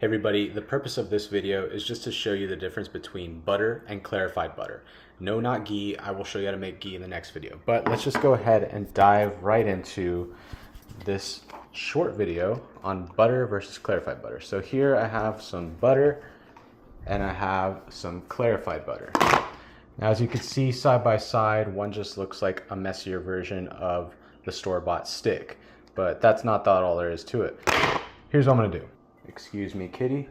Hey everybody, the purpose of this video is just to show you the difference between butter and clarified butter. No, not ghee. I will show you how to make ghee in the next video. But let's just go ahead and dive right into this short video on butter versus clarified butter. So here I have some butter and I have some clarified butter. Now as you can see side by side, one just looks like a messier version of the store-bought stick. But that's not all there is to it. Here's what I'm gonna do. Excuse me, kitty.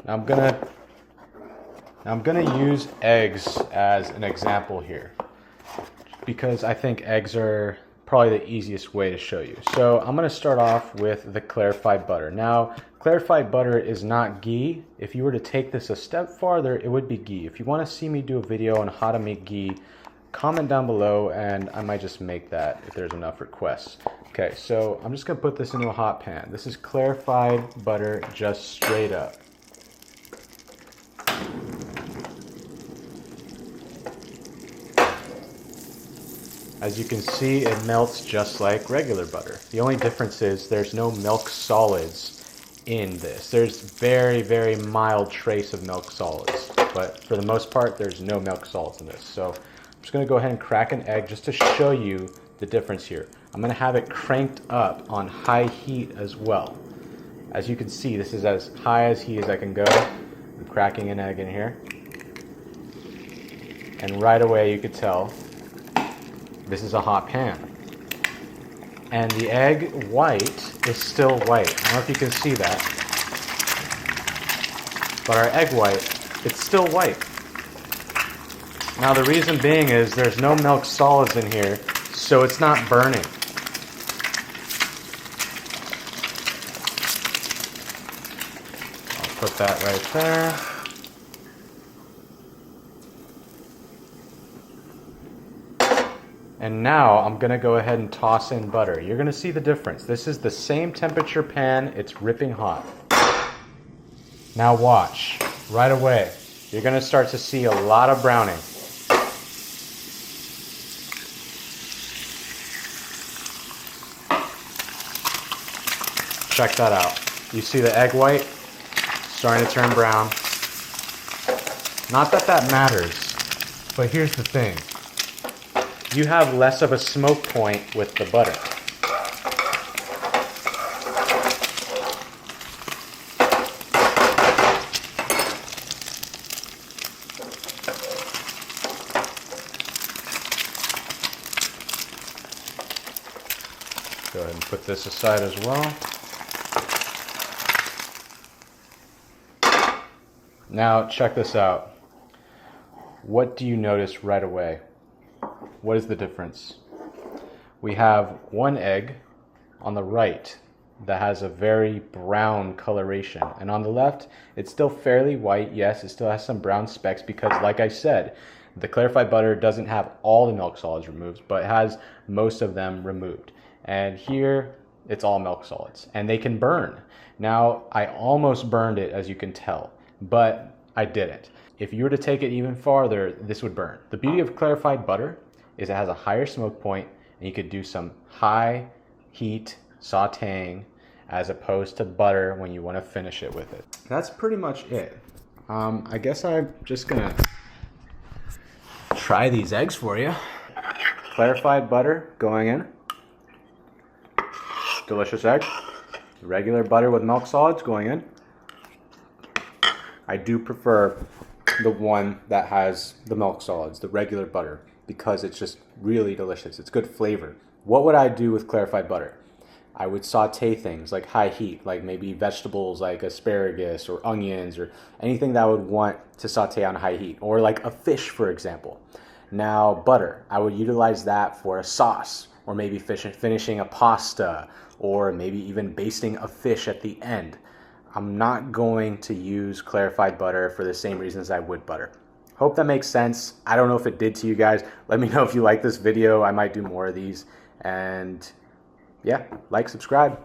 Now I'm gonna use eggs as an example here because I think eggs are probably the easiest way to show you. So I'm gonna start off with the clarified butter. Now, clarified butter is not ghee. If you were to take this a step farther, it would be ghee. If you wanna see me do a video on how to make ghee, comment down below and I might just make that if there's enough requests. Okay, so I'm just gonna put this into a hot pan. This is clarified butter just straight up. As you can see, it melts just like regular butter. The only difference is there's no milk solids in this. There's very, very mild trace of milk solids, but for the most part, there's no milk solids in this. So I'm just gonna go ahead and crack an egg just to show you the difference here. I'm gonna have it cranked up on high heat as well. As you can see, this is as high as heat as I can go. I'm cracking an egg in here. And right away you could tell this is a hot pan. And the egg white is still white. I don't know if you can see that. But our egg white, it's still white. Now the reason being is there's no milk solids in here, so it's not burning. I'll put that right there. And now I'm gonna go ahead and toss in butter. You're gonna see the difference. This is the same temperature pan, it's ripping hot. Now watch, right away, you're gonna start to see a lot of browning. Check that out. You see the egg white starting to turn brown. Not that that matters, but here's the thing. You have less of a smoke point with the butter. Go ahead and put this aside as well. Now check this out. What do you notice right away? What is the difference? We have one egg on the right that has a very brown coloration, and on the left it's still fairly white. Yes, it still has some brown specks because, like I said, the clarified butter doesn't have all the milk solids removed, but it has most of them removed. And here it's all milk solids and they can burn. Now I almost burned it, as you can tell, but I didn't. If you were to take it even farther, this would burn. The beauty of clarified butter is it has a higher smoke point and you could do some high heat sauteing as opposed to butter when you want to finish it with it. That's pretty much it. I guess I'm just gonna try these eggs for you. Clarified butter going in. Delicious egg. Regular butter with milk solids going in. I do prefer the one that has the milk solids, the regular butter, because it's just really delicious. It's good flavor. What would I do with clarified butter? I would saute things like high heat, like maybe vegetables like asparagus or onions or anything that I would want to saute on high heat, or like a fish, for example. Now butter, I would utilize that for a sauce, or maybe finishing a pasta, or maybe even basting a fish at the end. I'm not going to use clarified butter for the same reasons I would butter. Hope that makes sense. I don't know if it did to you guys. Let me know if you like this video. I might do more of these. And yeah, like, subscribe.